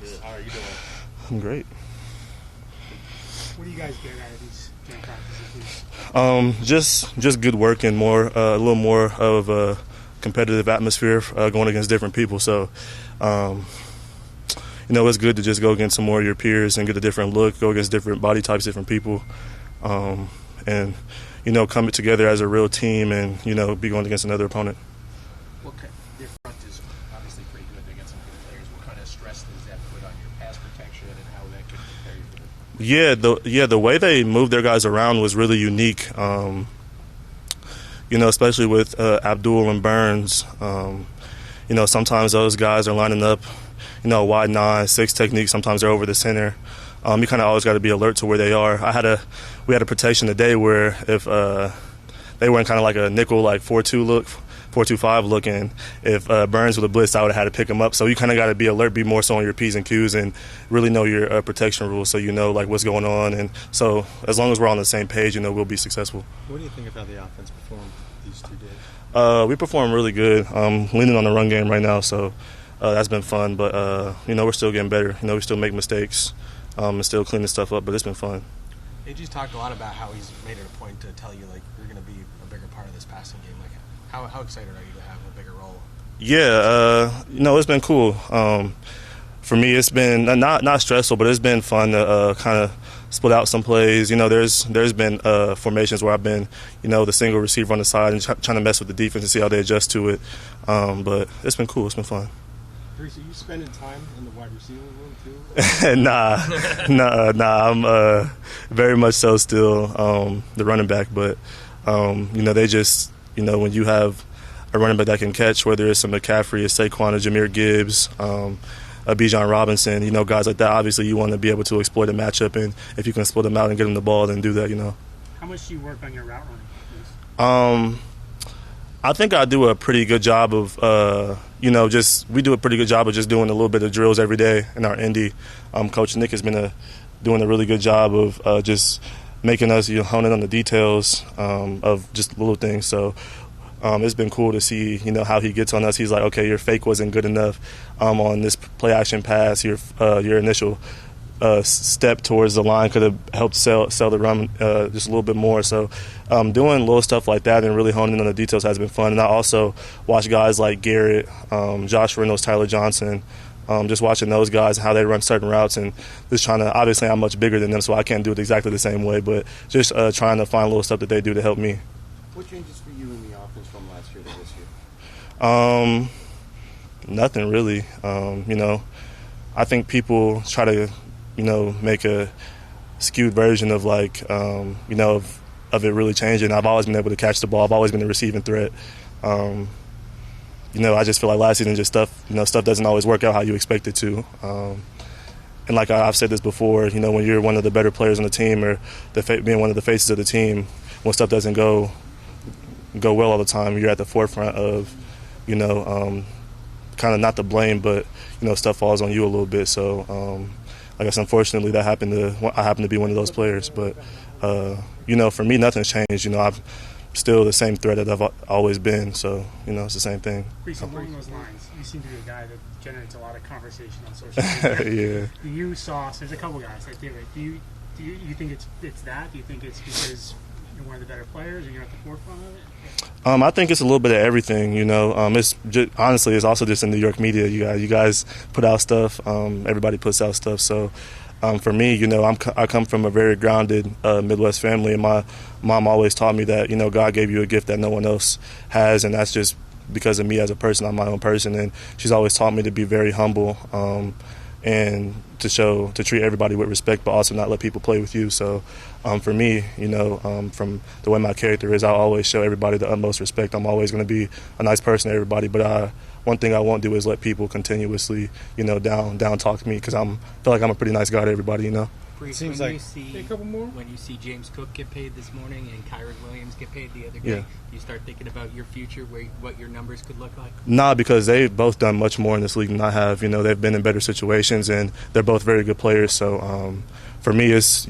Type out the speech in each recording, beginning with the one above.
Good. How are you doing? I'm great. What do you guys get out of these camp practices? Just good work and more a little more of a competitive atmosphere going against different people. So, it's good to just go against some more of your peers and get a different look, go against different body types, different people, and come together as a real team and be going against another opponent. Your front is obviously pretty good. They got some good players. What kind of stress does that put on your pass protection and how that could prepare you for it? The way they moved their guys around was really unique. Especially with Abdul and Burns. Sometimes those guys are lining up, wide 9-6 technique. Sometimes they're over the center. You kind of always got to be alert to where they are. We had a protection today where if they were in kind of like a nickel, like 4-2 look, 4-2-5 look, and if Burns with a blitz, I would have had to pick him up. So you kind of got to be alert, be more so on your P's and Q's, and really know your protection rules so like what's going on. And so as long as we're on the same page, we'll be successful. What do you think about the offense performed these 2 days? We perform really good. Leaning on the run game right now, so that's been fun. But we're still getting better. We still make mistakes and still cleaning stuff up. But it's been fun. AG's talked a lot about how he's made it a point to tell you like you're going to be a bigger part of this passing game. Like, how excited are you to have a bigger role? Yeah, it's been cool. For me, it's been not stressful, but it's been fun to kind of split out some plays. There's been formations where I've been, the single receiver on the side and trying to mess with the defense and see how they adjust to it. But it's been cool. It's been fun. Breece, are you spending time in the wide receiver room too? Nah. I'm very much so still the running back. But they just when you have a running back that can catch, whether it's a McCaffrey, a Saquon, a Jahmyr Gibbs, a Bijan Robinson, guys like that, obviously you want to be able to exploit a matchup, and if you can split them out and get them the ball, then do that, How much do you work on your route running? I think I do a pretty good job of, we do a pretty good job of just doing a little bit of drills every day in our Indy. Coach Nick has been doing a really good job of just making us, hone in on the details of just little things. So it's been cool to see, how he gets on us. He's like, okay, your fake wasn't good enough on this play action pass. Your initial step towards the line could have helped sell the run just a little bit more. So doing little stuff like that and really honing in on the details has been fun. And I also watch guys like Garrett, Josh Reynolds, Tyler Johnson, just watching those guys and how they run certain routes and just trying to, obviously I'm much bigger than them, so I can't do it exactly the same way, but just trying to find little stuff that they do to help me. What changes for you in the offense from last year to this year? Nothing really. I think people try to, make a skewed version of of it really changing. I've always been able to catch the ball. I've always been the receiving threat. I just feel like last season just stuff doesn't always work out how you expect it to. And like I've said this before, when you're one of the better players on the team or being one of the faces of the team, when stuff doesn't go well all the time, you're at the forefront of, kind of not the blame, but, stuff falls on you a little bit. So, I guess unfortunately I happen to be one of those players. But, for me, nothing's changed. I'm still the same threat that I've always been. So, it's the same thing. Breece, along those lines, you seem to be a guy that generates a lot of conversation on social media. Yeah. There's a couple guys that do it. Do you think it's that? Do you think it's because you're one of the better players and you're at the forefront of it? I think it's a little bit of everything, It's just, honestly, it's also just in New York media. You guys put out stuff. Everybody puts out stuff. So, for me, I come from a very grounded Midwest family, and my mom always taught me that, God gave you a gift that no one else has, and that's just because of me as a person. I'm my own person, and she's always taught me to be very humble and to treat everybody with respect, but also not let people play with you. So for me, from the way my character is, I'll always show everybody the utmost respect. I'm always going to be a nice person to everybody, but one thing I won't do is let people continuously, down talk me, because I feel like I'm a pretty nice guy to everybody, Breece, seems when like you a couple more. When you see James Cook get paid this morning and Kyron Williams get paid the other day, Yeah. do you start thinking about your future, what your numbers could look like? Nah, because they've both done much more in this league than I have. They've been in better situations, and they're both very good players. So for me, it's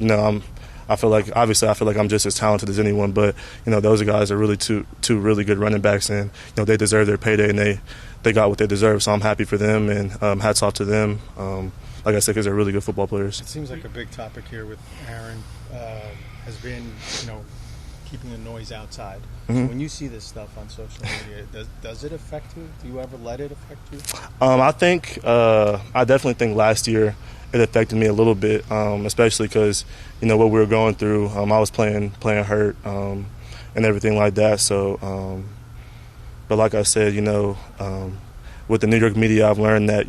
I feel like I'm just as talented as anyone. But those guys are really two really good running backs, and they deserve their payday, and they got what they deserve. So I'm happy for them, and hats off to them. like I said, because they're really good football players. It seems like a big topic here with Aaron has been, keeping the noise outside. Mm-hmm. So when you see this stuff on social media, does it affect you? Do you ever let it affect you? I definitely think last year it affected me a little bit, especially because, what we were going through. I was playing hurt and everything like that. So, but like I said, with the New York media, I've learned that,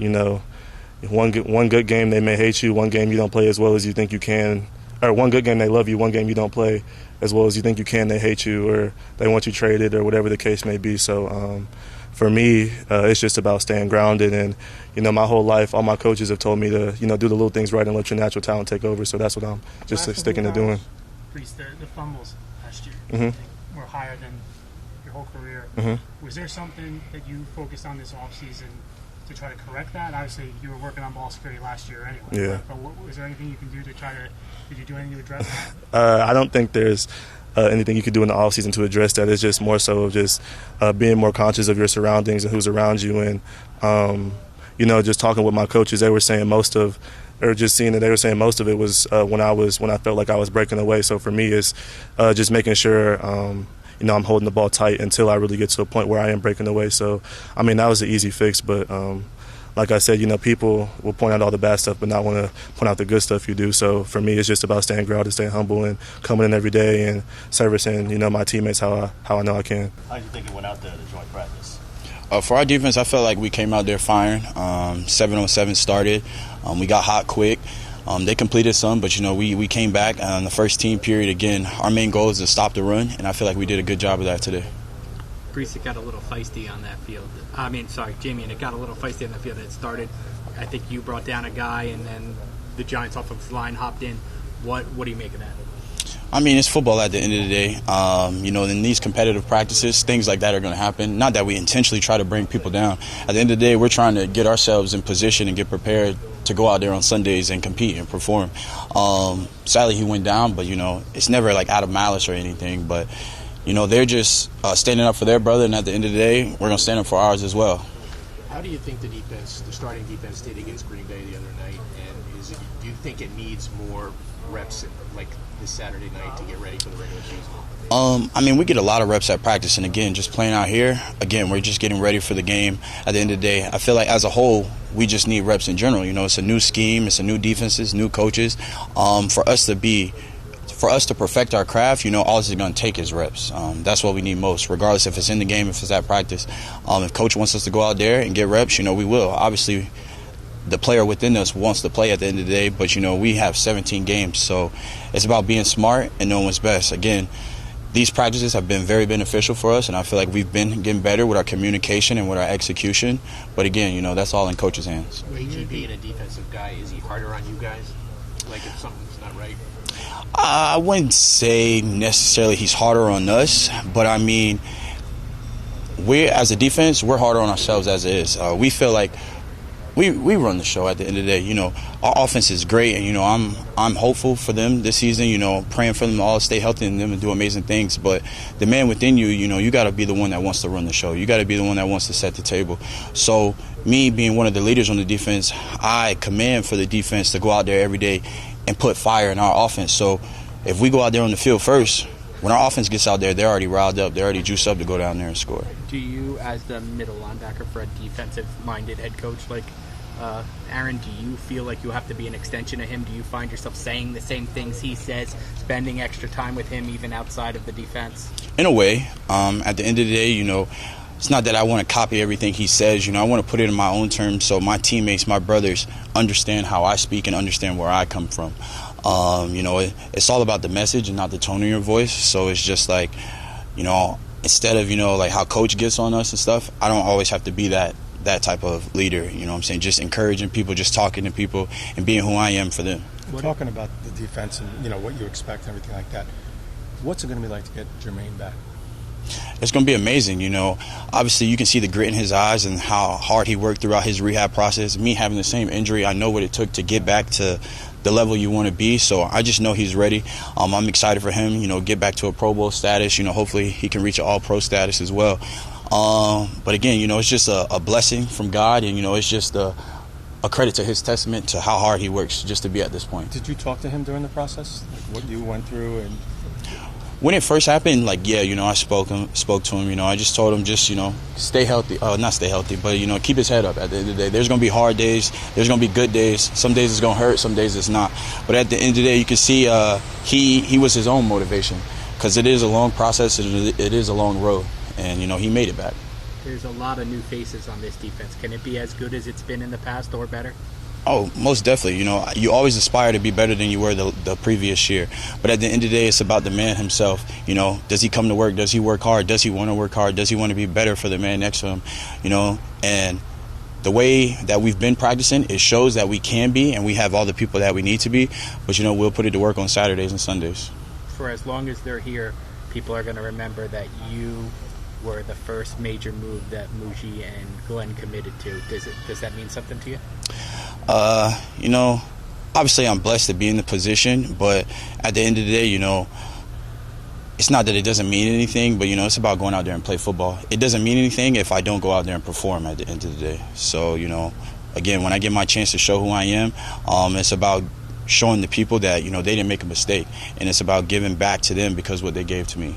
one good game they may hate you, one game you don't play as well as you think you can, or one good game they love you, one game you don't play as well as you think you can, they hate you or they want you traded or whatever the case may be. So for me, it's just about staying grounded. And, my whole life, all my coaches have told me to, do the little things right and let your natural talent take over. So that's what I'm just sticking to doing. Breece, the fumbles last year were higher than your whole career. Mm-hmm. Was there something that you focused on this offseason to try to correct that? Obviously, you were working on ball security last year anyway. Yeah. But was there anything you can do to try to – did you do anything to address that? I don't think there's anything you can do in the offseason to address that. It's just more so of just being more conscious of your surroundings and who's around you. And, just talking with my coaches, they were saying most of it was when I felt like I was breaking away. So for me, it's just making sure I'm holding the ball tight until I really get to a point where I am breaking away. So, that was an easy fix. But like I said, people will point out all the bad stuff but not want to point out the good stuff you do. So for me, it's just about staying grounded, staying humble, and coming in every day and servicing, my teammates how I know I can. How do you think it went out there, the joint practice? For our defense, I felt like we came out there firing. 7-on-7 started. We got hot quick. They completed some, but, we came back on the first team period. Again, our main goal is to stop the run, and I feel like we did a good job of that today. Breece, it got a little feisty on that field. Jamien, it got a little feisty on that field. It started, I think you brought down a guy, and then the Giants offensive line hopped in. What do you make of that? It's football at the end of the day. In these competitive practices, things like that are going to happen. Not that we intentionally try to bring people down. At the end of the day, we're trying to get ourselves in position and get prepared to go out there on Sundays and compete and perform. Sadly, he went down, but, it's never like out of malice or anything. But, they're just standing up for their brother, and at the end of the day, we're going to stand up for ours as well. How do you think the starting defense did against Green Bay the other night? And do you think it needs more reps like this Saturday night to get ready for the regular season? We get a lot of reps at practice, and again, just playing out here, we're just getting ready for the game. At the end of the day, I feel like as a whole, we just need reps in general. It's a new scheme, it's a new defenses, new coaches. For us to perfect our craft, all this is going to take is reps. That's what we need most, regardless if it's in the game, if it's at practice. If coach wants us to go out there and get reps, we will. Obviously, the player within us wants to play at the end of the day, but, we have 17 games. So it's about being smart and knowing what's best. Again, these practices have been very beneficial for us, and I feel like we've been getting better with our communication and with our execution. But, again, that's all in coach's hands. AG being a defensive guy, is he harder on you guys? Like if something's not right? I wouldn't say necessarily he's harder on us, but we as a defense, we're harder on ourselves as it is. We feel like we run the show at the end of the day. Our offense is great, and I'm hopeful for them this season. Praying for them to all stay healthy and them to do amazing things. But the man within you, you got to be the one that wants to run the show. You got to be the one that wants to set the table. So me being one of the leaders on the defense, I command for the defense to go out there every day and put fire in our offense. So if we go out there on the field first, when our offense gets out there, they're already riled up. They're already juiced up to go down there and score. Do you, as the middle linebacker for a defensive-minded head coach like Aaron, do you feel like you have to be an extension of him? Do you find yourself saying the same things he says, spending extra time with him even outside of the defense? In a way. At the end of the day, it's not that I want to copy everything he says. I want to put it in my own terms so my teammates, my brothers, understand how I speak and understand where I come from. It's all about the message and not the tone of your voice. So it's just like, instead of, like how coach gets on us and stuff, I don't always have to be that type of leader. Just encouraging people, just talking to people and being who I am for them. We're talking about the defense and, what you expect and everything like that. What's it going to be like to get Jamien back? It's going to be amazing. Obviously you can see the grit in his eyes and how hard he worked throughout his rehab process. Me having the same injury, I know what it took to get back to the level you want to be. So I just know he's ready. I'm excited for him, get back to a Pro Bowl status. Hopefully he can reach an All-Pro status as well. But again, it's just a blessing from God, and it's just a credit to his testament to how hard he works just to be at this point. Did you talk to him during the process, like what you went through? And when it first happened, like, yeah, I spoke to him. I just told him, just, stay healthy. Not stay healthy, but, keep his head up at the end of the day. There's going to be hard days. There's going to be good days. Some days it's going to hurt. Some days it's not. But at the end of the day, you can see he was his own motivation, because it is a long process. It is a long road. And, he made it back. There's a lot of new faces on this defense. Can it be as good as it's been in the past or better? Oh, most definitely. You always aspire to be better than you were the previous year. But at the end of the day, it's about the man himself. Does he come to work? Does he work hard? Does he want to work hard? Does he want to be better for the man next to him? And the way that we've been practicing, it shows that we can be, and we have all the people that we need to be. But, we'll put it to work on Saturdays and Sundays. For as long as they're here, people are going to remember that you were the first major move that Muji and Glenn committed to. Does that mean something to you? Obviously I'm blessed to be in the position, but at the end of the day, it's not that it doesn't mean anything, but, it's about going out there and play football. It doesn't mean anything if I don't go out there and perform at the end of the day. So, again, when I get my chance to show who I am, it's about showing the people that, they didn't make a mistake. And it's about giving back to them because of what they gave to me.